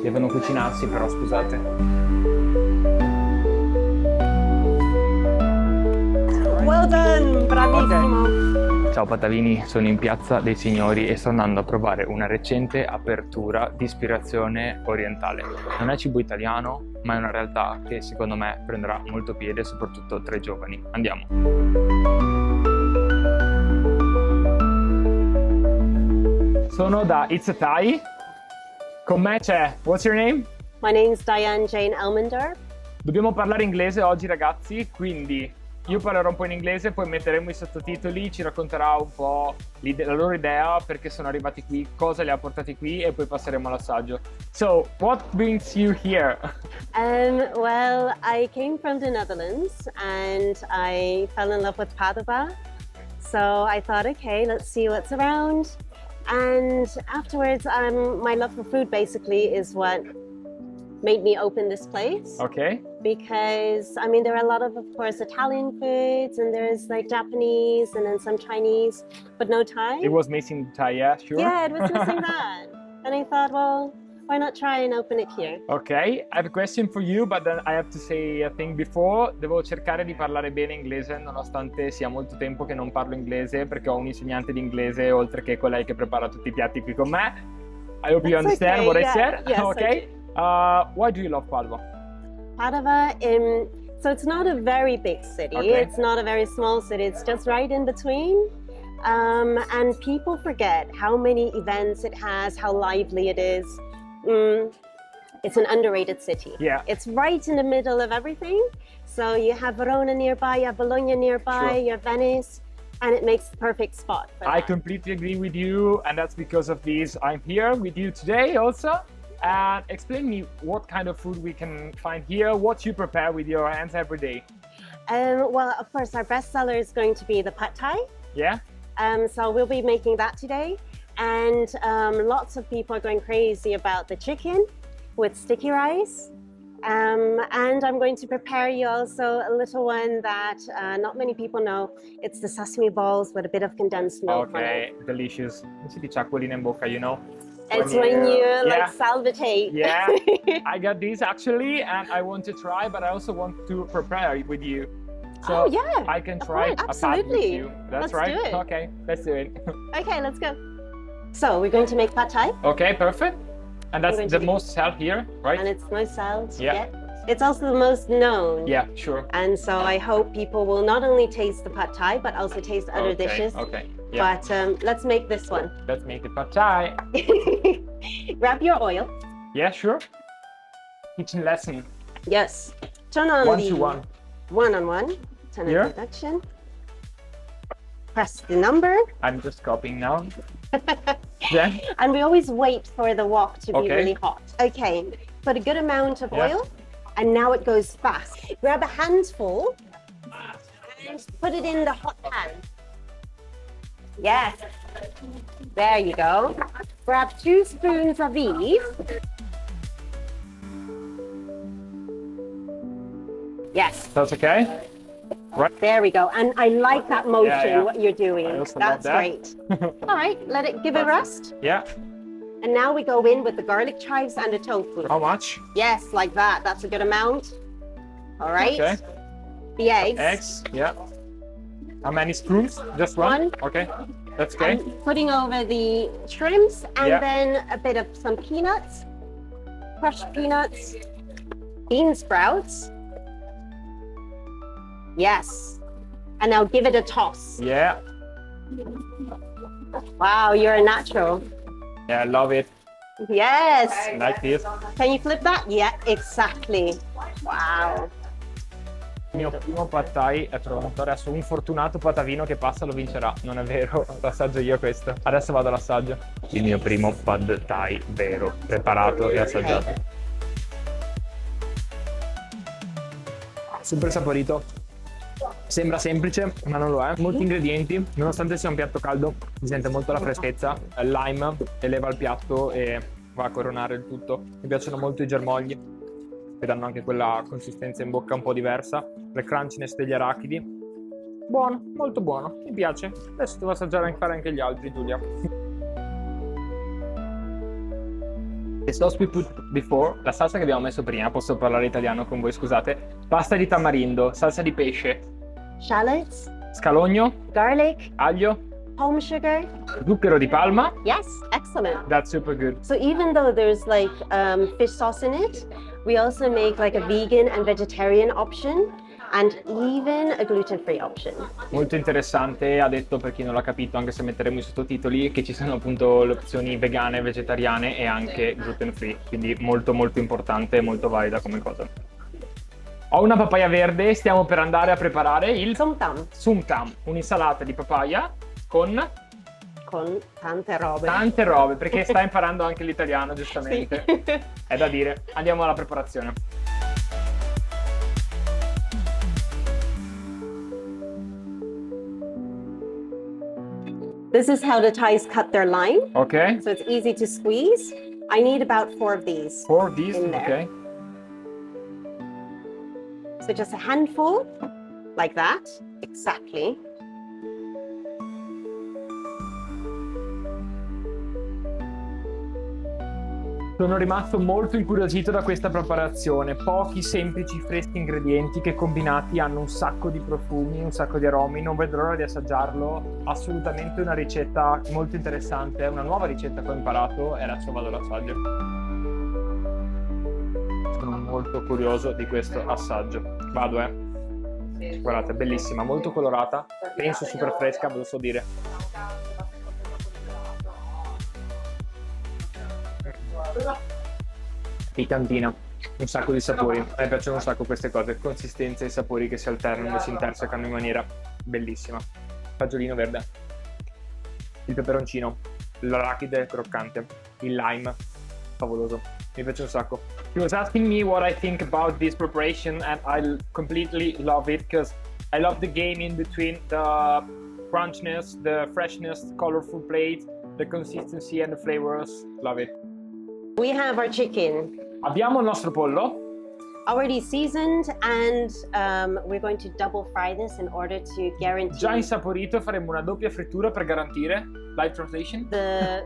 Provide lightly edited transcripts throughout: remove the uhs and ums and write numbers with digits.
Devono cucinarsi però, scusate. Well done, bravissimo. Ciao Patavini, sono in Piazza dei Signori e sto andando a provare una recente apertura di ispirazione orientale. Non è cibo italiano, ma è una realtà che secondo me prenderà molto piede, soprattutto tra i giovani. Andiamo! Sono da It's a Thai. Con me c'è, what's your name? My name's Diane Jane Elmander. Dobbiamo parlare inglese oggi ragazzi, quindi io parlerò un po' in inglese, poi metteremo i sottotitoli, ci racconterà un po' la loro idea, perché sono arrivati qui, cosa li ha portati qui e poi passeremo all'assaggio. So, what brings you here? Well, I came from the Netherlands and I fell in love with Padova. So I thought, okay, let's see what's around. And afterwards, my love for food basically is what made me open this place. Okay. Because, I mean, there are a lot of course, Italian foods and there's like Japanese and then some Chinese, but no Thai. It was missing Thai, yeah, sure. Yeah, it was missing that. And I thought, well, why not try and open it here? Ok, I have a question for you, but then I have to say a thing before. Devo cercare di parlare bene inglese, nonostante sia molto tempo che non parlo inglese, perché ho un insegnante di inglese, oltre che colei che prepara tutti i piatti qui con me. I hope you understand okay, what yeah. I said. Yes, Okay. Why do you love Padova? Padova, so it's not a very big city. Okay. It's not a very small city. It's just right in between. And people forget how many events it has, how lively it is. It's an underrated city. Yeah. It's right in the middle of everything. So you have Verona nearby, you have Bologna nearby, Sure. you have Venice, and it makes the perfect spot for I that. completely agree with you, and that's because of this. I'm here with you today also. And explain me what kind of food we can find here, what you prepare with your hands every day. Well, of course, our best seller is going to be the Pad Thai. Yeah? So we'll be making that today. And lots of people are going crazy about the chicken with sticky rice. And I'm going to prepare you also a little one that not many people know. It's the sesame balls with a bit of condensed milk on Okay, it. delicious. Si dice acquolina in bocca, you know? It's when you Yeah. like salivate. Yeah, I got this actually, and I want to try, but I also want to prepare it with you. So Oh, yeah, I can of try course, a pad with absolutely. you. That's Let's right. do it. Okay, let's do it. Okay, let's go. So we're going to make Pad Thai, Okay, perfect. And that's going the to do- most sell here, right? and it's most sold. Yeah. It's also the most known. Yeah, sure. And so I hope people will not only taste the Pad Thai, but also taste other Okay, dishes. okay. Yeah, But let's make this one. let's make the pad thai. Grab your oil. Yeah, sure. Kitchen lesson. Yes. Turn on One the to one. one-on-one. Turn on Here. production. Press the number. I'm just copying now. Then, And we always wait for the wok to be Okay. really hot. Okay. Put a good amount of Yeah. oil. And now it goes fast. Grab a handful and put it in the hot pan. Yes. There you go. Grab 2 spoons of these. Yes, that's okay? Right? there we go. And I like that motion, Yeah, yeah. what you're doing. I also love That's that. great. All right, let it give it a rest. Yeah. And now we go in with the garlic chives and the tofu. How much? Yes, like that. That's a good amount. All right. Okay. The eggs. Eggs. Yeah. How many spoons? Just one? One. Okay. That's okay. And putting over the shrimps and Yeah. then a bit of some peanuts, crushed peanuts, bean sprouts. Yes. And now give it a toss. Yeah. Wow, you're a natural. Yeah, I love it. Yes. Like this. Can you flip that? Yeah, exactly. Wow. Il mio primo pad thai è pronto. Adesso un fortunato patavino che passa lo vincerà. Non è vero, l'assaggio io questo. Adesso vado all'assaggio. Il mio primo pad thai vero, preparato e assaggiato. Super saporito. Sembra semplice, ma non lo è. Molti ingredienti, nonostante sia un piatto caldo, si sente molto la freschezza. Il lime eleva il piatto e va a coronare il tutto. Mi piacciono molto i germogli, che danno anche quella consistenza in bocca un po' diversa. Le crunchiness degli arachidi. Buono, molto buono, mi piace. Adesso devo assaggiare anche fare anche gli altri, Giulia. The sauce we put before, la salsa che abbiamo messo prima, posso parlare italiano con voi, scusate. Pasta di tamarindo, salsa di pesce, Shallots, scalogno, garlic, aglio, palm sugar. zucchero di palma. Yes, excellent. That's super good. So even though there's like fish sauce in it, we also make like a vegan and vegetarian option and even a gluten-free option. Molto interessante, ha detto, per chi non l'ha capito, anche se metteremo i sottotitoli, che ci sono appunto le opzioni vegane, vegetariane e anche gluten free, quindi molto molto importante e molto valida come cosa. Ho una papaya verde, stiamo per andare a preparare il Sum tam sum tam, un'insalata di papaya con con tante robe. tante robe, perché sta imparando anche l'italiano, giustamente. Sì. È da dire. Andiamo alla preparazione. This is how the Thais cut their lime. Ok? So it's easy to squeeze. I need about 4 of these. For this, In there. ok? So just a handful, like that, exactly. Sono rimasto molto incuriosito da questa preparazione. Pochi semplici freschi ingredienti che combinati hanno un sacco di profumi, un sacco di aromi. Non vedo l'ora di assaggiarlo. Assolutamente una ricetta molto interessante, una nuova ricetta che ho imparato e adesso vado all'assaggio. Sono molto curioso di questo assaggio. Vado, Guardate, è bellissima, molto colorata, penso super fresca, ve lo so dire. Piccantina, un sacco di sapori. A me piacciono un sacco queste cose, consistenze e sapori che si alternano e si intersecano in maniera bellissima. Fagiolino verde, il peperoncino, l'arachide croccante, il lime, favoloso. Mi piace un sacco. He was asking me what I think about this preparation and I completely love it because I love the game in between the crunchiness, the freshness, colorful plate, the consistency and the flavors. Love it. We have our chicken Abbiamo il nostro pollo. already seasoned, and we're going to double fry this in order to guarantee Già insaporito, faremo una doppia frittura per garantire, live translation, the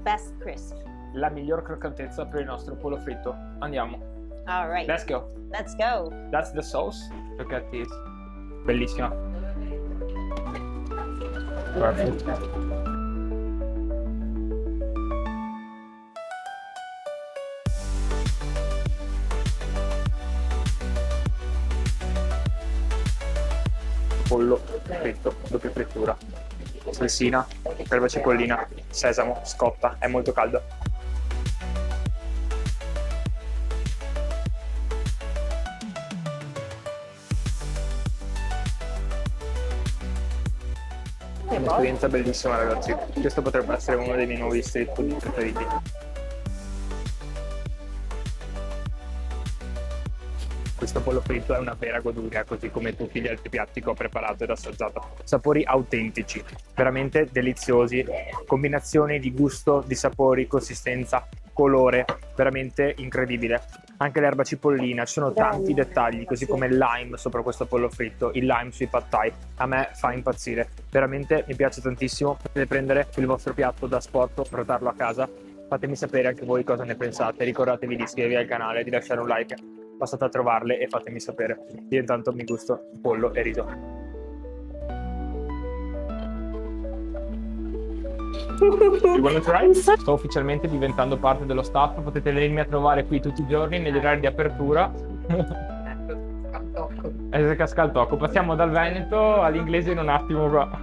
best crisp. la miglior croccantezza per il nostro pollo fritto. Andiamo. All right, Let's go. let's go. That's the sauce. Look at this. Bellissima. Perfect. Pollo fritto, doppia frittura. Salsina, erba cipollina, sesamo, scotta, è molto caldo. Un'esperienza bellissima, ragazzi. Questo potrebbe essere uno dei miei nuovi street food preferiti. Questo pollo fritto è una vera goduria, così come tutti gli altri piatti che ho preparato ed assaggiato. Sapori autentici, veramente deliziosi, combinazioni di gusto, di sapori, consistenza, colore, veramente incredibile. Anche l'erba cipollina, ci sono tanti dettagli, così come il lime sopra questo pollo fritto, il lime sui pad thai, a me fa impazzire. Veramente mi piace tantissimo. Potete prendere il vostro piatto da sport, portarlo a casa. Fatemi sapere anche voi cosa ne pensate. Ricordatevi di iscrivervi al canale, di lasciare un like. Passate a trovarle e fatemi sapere. Io intanto mi gusto pollo e riso. You wanna try? Sto ufficialmente diventando parte dello staff. Potete venirmi a trovare qui tutti i giorni negli orari di apertura. Cascaltocco. Passiamo dal Veneto all'inglese in un attimo qua.